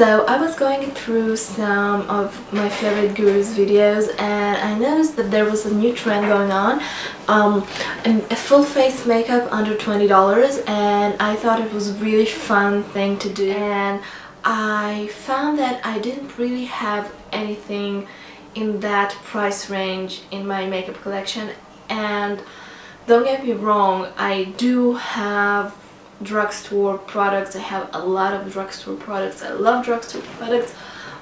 So I was going through some of my favorite gurus videos and I noticed that there was a new trend going on, a full face makeup under $20, and I thought it was a really fun thing to do, and I found that I didn't really have anything in that price range in my makeup collection. And don't get me wrong, I do have drugstore products. I have a lot of drugstore products. I love drugstore products,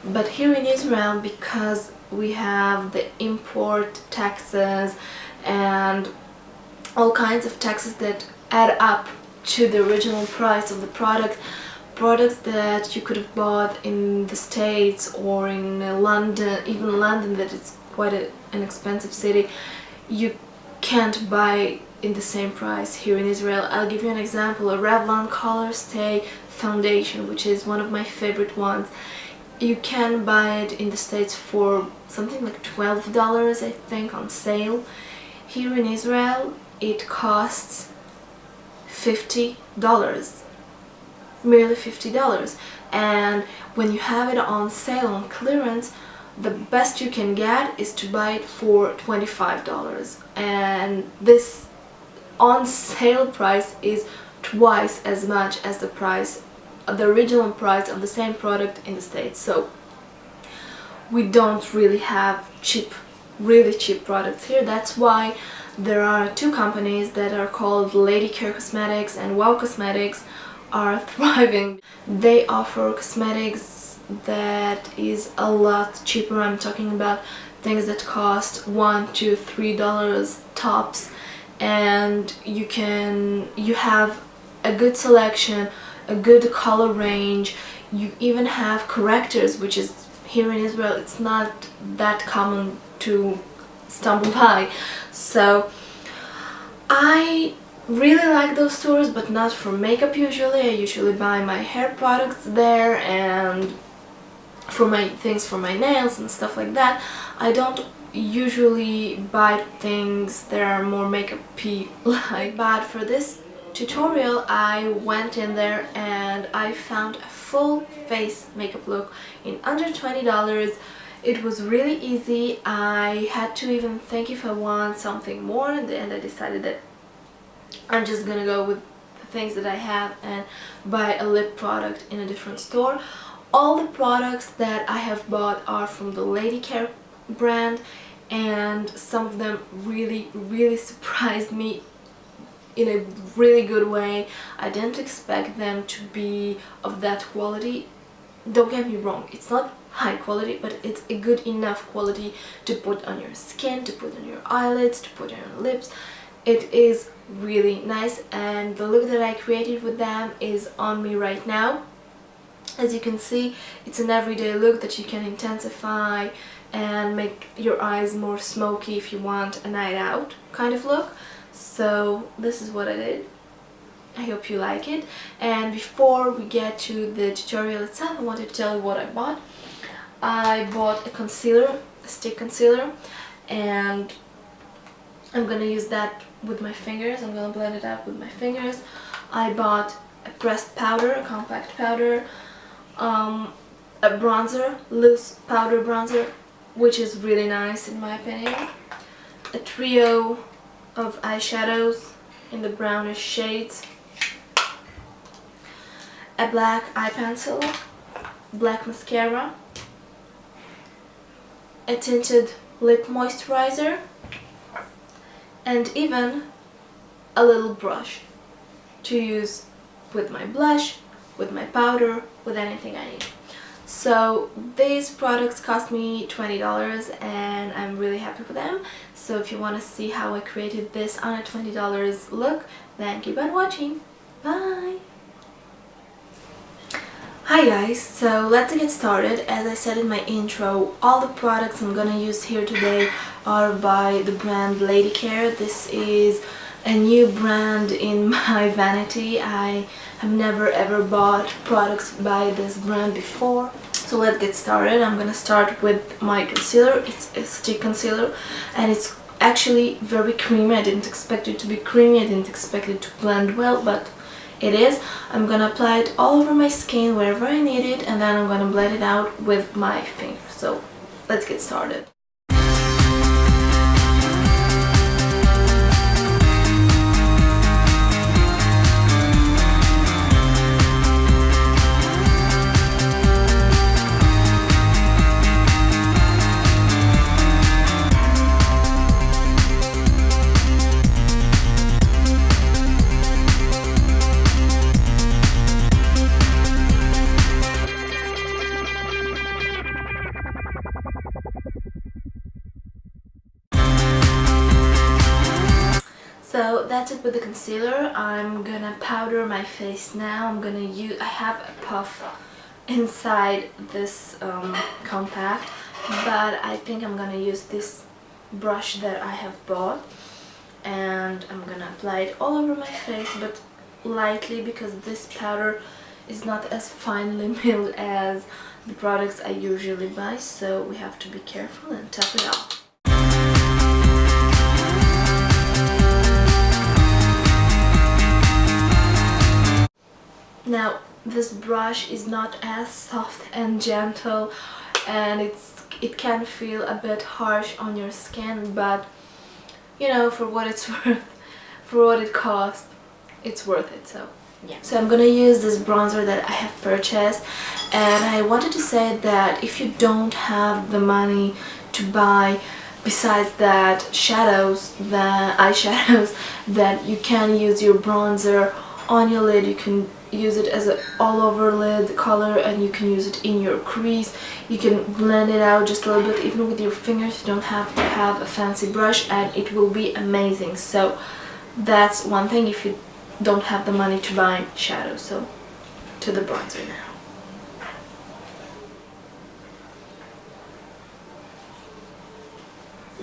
but here in Israel, because we have the import taxes and all kinds of taxes that add up to the original price of the products that you could have bought in the States or in London, even London, that is quite an expensive city, you can't buy in the same price here in Israel. I'll give you an example. A Revlon Color Stay foundation, which is one of my favorite ones, you can buy it in the States for something like $12, I think, on sale. Here in Israel it costs $50, merely $50, and when you have it on sale, on clearance, the best you can get is to buy it for $25, and this on sale price is twice as much as the original price of the same product in the States. So we don't really have really cheap products here. That's why there are two companies that are called LadyCare Cosmetics and Wow Cosmetics are thriving. They offer cosmetics that is a lot cheaper. I'm talking about things that cost $1 to $3 tops, and you have a good selection, a good color range. You even have correctors, which is here in Israel it's not that common to stumble by. So I really like those stores, but not for makeup usually. I usually buy my hair products there and for my things for my nails and stuff like that. I don't usually buy things that are more makeup-y like. But for this tutorial I went in there and I found a full face makeup look in under $20. It was really easy. I had to even think if I want something more, and then I decided that I'm just gonna go with the things that I have and buy a lip product in a different store. All the products that I have bought are from the LadyCare brand, and some of them really surprised me in a really good way. I didn't expect them to be of that quality. Don't get me wrong, it's not high quality, but it's a good enough quality to put on your skin, to put on your eyelids, to put on your lips. It is really nice, and the look that I created with them is on me right now. As you can see, it's an everyday look that you can intensify and make your eyes more smoky if you want a night out kind of look. So this is what I did. I hope you like it. And before we get to the tutorial itself, I wanted to tell you what I bought. I bought a concealer, a stick concealer, and I'm gonna use that with my fingers. I'm gonna blend it out with my fingers. I bought a pressed powder, a compact powder, a bronzer, loose powder bronzer, which is really nice in my opinion, a trio of eyeshadows in the brownish shades, a black eye pencil, black mascara, a tinted lip moisturizer, and even a little brush to use with my blush, with my powder, with anything I need. So these products cost me $20 and I'm really happy with them. So if you want to see how I created this on a $20 look, then keep on watching. Bye! Hi guys, so let's get started. As I said in my intro, all the products I'm gonna use here today are by the brand LadyCare. This is a new brand in my vanity. I have never ever bought products by this brand before. So let's get started. I'm gonna start with my concealer. It's a stick concealer and it's actually very creamy. I didn't expect it to be creamy. I didn't expect it to blend well, but it is. I'm gonna apply it all over my skin wherever I need it, and then I'm gonna blend it out with my finger. So let's get started. So that's it with the concealer. I'm gonna powder my face now. I have a puff inside this compact, but I think I'm gonna use this brush that I have bought, and I'm gonna apply it all over my face, but lightly, because this powder is not as finely milled as the products I usually buy, so we have to be careful and tap it off. Now, this brush is not as soft and gentle, and it can feel a bit harsh on your skin, but you know, for what it's worth, for what it costs, it's worth it. So yeah. So I'm gonna use this bronzer that I have purchased, and I wanted to say that if you don't have the money to buy, besides that, eyeshadows, that you can use your bronzer on your lid. You can use it as an all-over lid color, and you can use it in your crease. You can blend it out just a little bit, even with your fingers. You don't have to have a fancy brush, and it will be amazing. So that's one thing if you don't have the money to buy shadows. So to the bronzer now.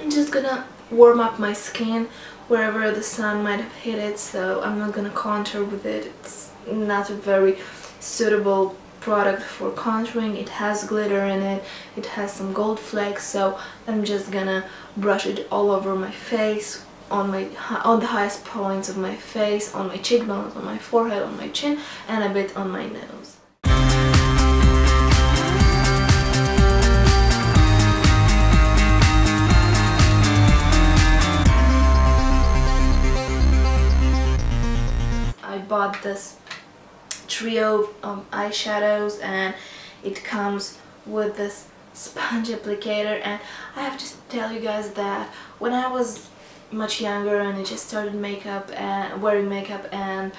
I'm just gonna warm up my skin wherever the sun might have hit it, so I'm not gonna contour with it. It's not a very suitable product for contouring. It has glitter in it, it has some gold flakes, so I'm just gonna brush it all over my face, on the highest points of my face, on my cheekbones, on my forehead, on my chin, and a bit on my nose. I bought this trio of eyeshadows, and it comes with this sponge applicator, and I have to tell you guys that when I was much younger and I just started wearing makeup, and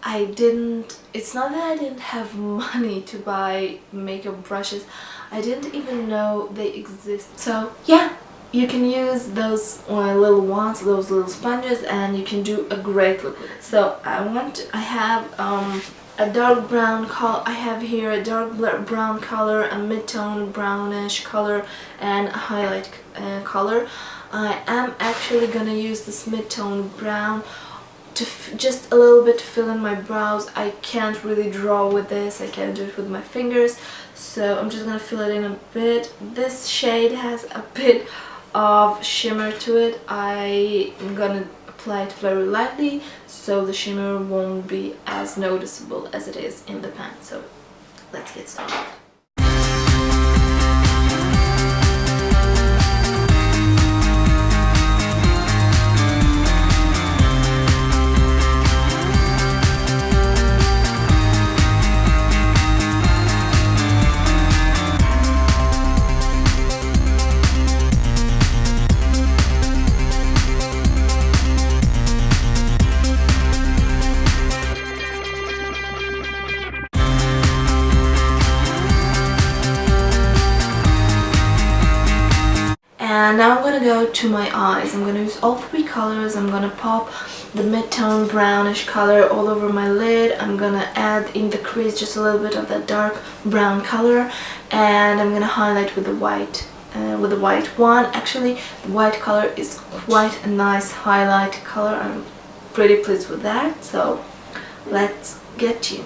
it's not that I didn't have money to buy makeup brushes, I didn't even know they exist. So yeah, you can use those little ones, those little sponges, and you can do a great look with it. So I have a dark brown color. I have here a dark brown color, a mid-tone brownish color, and a highlight color. I am actually gonna use this mid-tone brown to just a little bit to fill in my brows. I can't really draw with this, I can't do it with my fingers, so I'm just gonna fill it in a bit. This shade has a bit of shimmer to it. I'm gonna apply it very lightly so the shimmer won't be as noticeable as it is in the pan. So let's get started. And now I'm gonna go to my eyes. I'm gonna use all three colors. I'm gonna pop the mid-tone brownish color all over my lid. I'm gonna add in the crease just a little bit of that dark brown color, and I'm gonna highlight with the white one. Actually, the white color is quite a nice highlight color. I'm pretty pleased with that. So let's get tuned.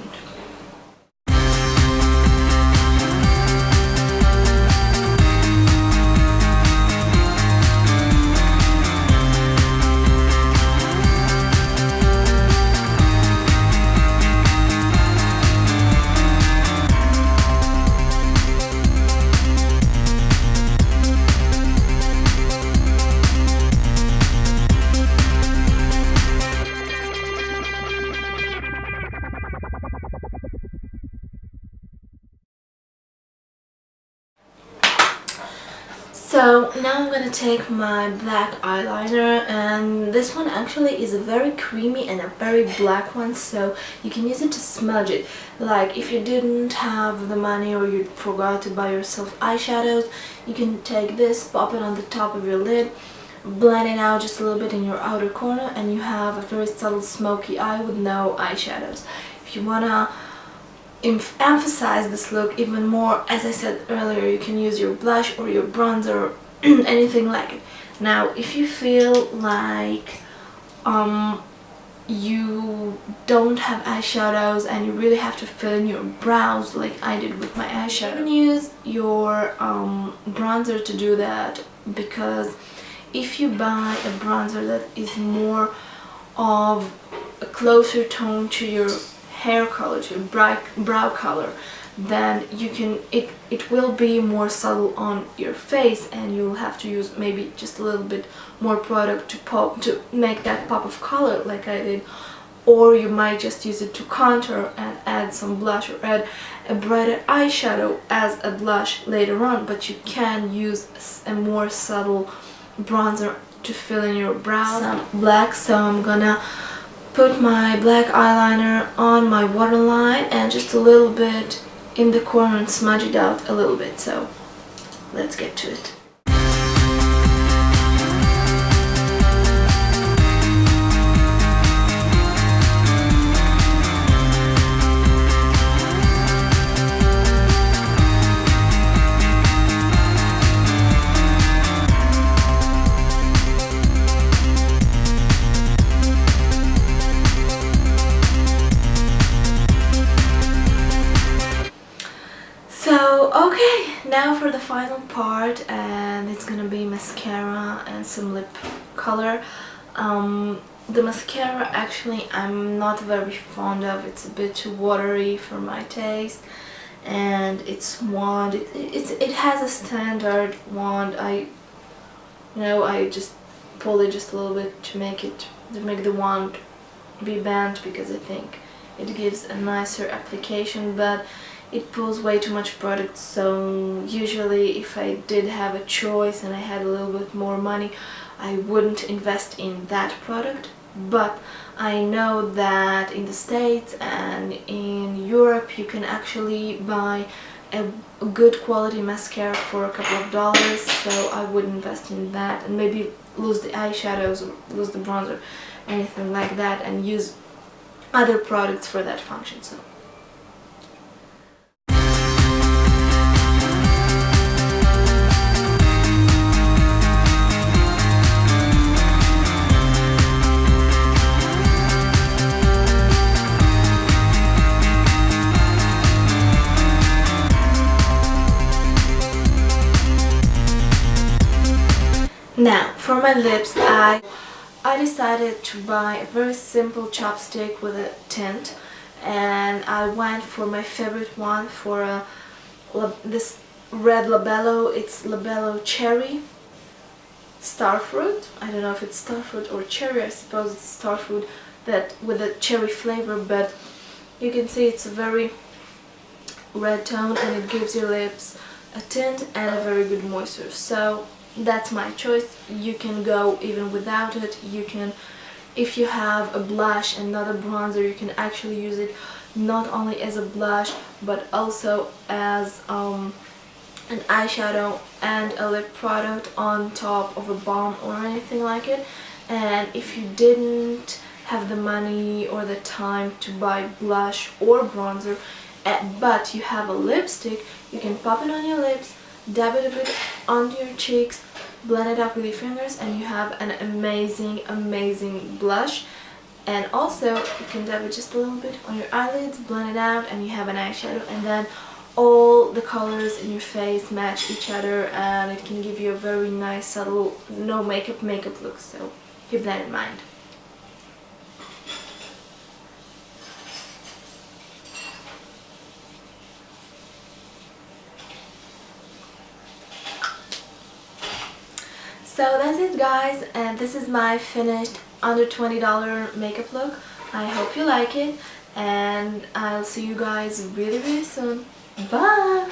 So now I'm gonna take my black eyeliner, and this one actually is a very creamy and a very black one, so you can use it to smudge it. Like if you didn't have the money or you forgot to buy yourself eyeshadows, you can take this, pop it on the top of your lid, blend it out just a little bit in your outer corner, and you have a very subtle smoky eye with no eyeshadows. If you wanna emphasize this look even more, as I said earlier, you can use your blush or your bronzer, anything like it. Now if you feel like you don't have eyeshadows and you really have to fill in your brows like I did with my eyeshadow, you can use your bronzer to do that, because if you buy a bronzer that is more of a closer tone to your hair color, to your brow color, then you can it will be more subtle on your face, and you'll have to use maybe just a little bit more product to make that pop of color like I did, or you might just use it to contour and add some blush or add a brighter eyeshadow as a blush later on, but you can use a more subtle bronzer to fill in your brows. Some black, so I'm gonna put my black eyeliner on my waterline and just a little bit in the corner and smudge it out a little bit. So let's get to it. Okay, now for the final part, and it's gonna be mascara and some lip color. The mascara actually I'm not very fond of. It's a bit too watery for my taste, and it's wand. It has a standard wand. I just pulled it just a little bit to make the wand be bent, because I think it gives a nicer application, but it pulls way too much product. So usually if I did have a choice and I had a little bit more money, I wouldn't invest in that product. But I know that in the States and in Europe you can actually buy a good quality mascara for a couple of dollars, so I would invest in that and maybe lose the eyeshadows or lose the bronzer, anything like that, and use other products for that function. So now for my lips, I decided to buy a very simple chapstick with a tint, and I went for my favorite one, for this red Labello. It's Labello Cherry Starfruit. I don't know if it's starfruit or cherry. I suppose it's starfruit, that with a cherry flavor, but you can see it's a very red tone and it gives your lips a tint and a very good moisture. So that's my choice. You can go even without it. You can, if you have a blush and not a bronzer, you can actually use it not only as a blush but also as an eyeshadow and a lip product on top of a balm or anything like it. And if you didn't have the money or the time to buy blush or bronzer, but you have a lipstick, you can pop it on your lips, dab it a bit onto your cheeks, blend it up with your fingers, and you have an amazing blush. And also you can dab it just a little bit on your eyelids, blend it out, and you have an eyeshadow, and then all the colors in your face match each other, and it can give you a very nice subtle no makeup look. So keep that in mind. So that's it, guys, and this is my finished under $20 makeup look. I hope you like it, and I'll see you guys really soon. Bye!